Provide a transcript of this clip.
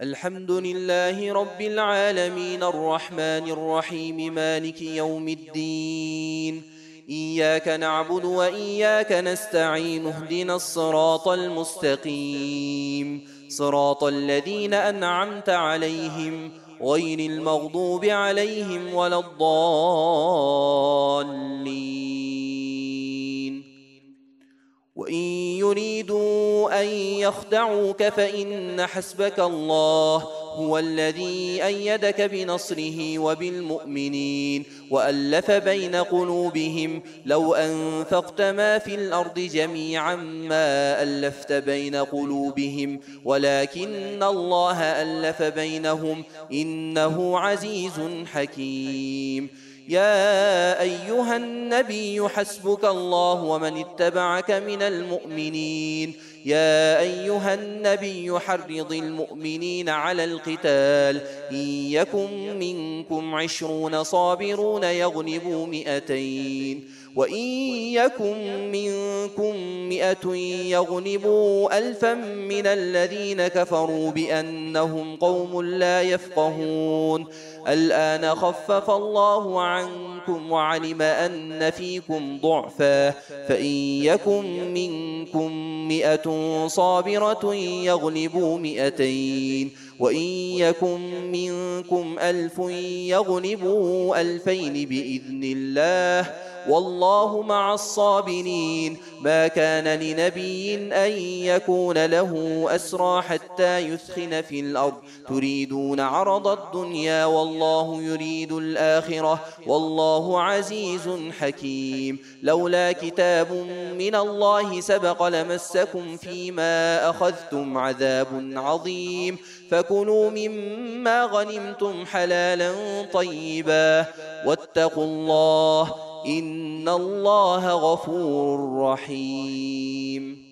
الحمد لله رب العالمين الرحمن الرحيم مالك يوم الدين. إياك نعبد وإياك نستعين، اهدنا الصراط المستقيم، صراط الذين أنعمت عليهم غير المغضوب عليهم ولا الضالين. وإن يريدوا أن يخدعوك فإن حسبك الله هو الذي أيدك بنصره وبالمؤمنين وألف بين قلوبهم، لو أنفقت ما في الأرض جميعا ما ألفت بين قلوبهم ولكن الله ألف بينهم إنه عزيز حكيم. يا أيها النبي حسبك الله ومن اتبعك من المؤمنين. يا أيها النبي حرض المؤمنين على القتال، إن يكن منكم 20 صابرون يغلبوا 200، وإن يكن منكم 100 يغلبوا 1000 من الذين كفروا بأنهم قوم لا يفقهون. الآن خفف الله عنكم وعلم أن فيكم ضعفا، فإن يكن منكم 100 صابرة يغلبوا 200، وإن يكن منكم 1000 يغلبوا 2000 بإذن الله، والله مع الصابرين. ما كان لنبي أن يكون له أسرى حتى يثخن في الأرض، تريدون عرض الدنيا والله يريد الآخرة، والله عزيز حكيم. لولا كتاب من الله سبق لمسكم فيما أخذتم عذاب عظيم، فكلوا مما غنمتم حلالا طيبا واتقوا الله إن الله غفور رحيم.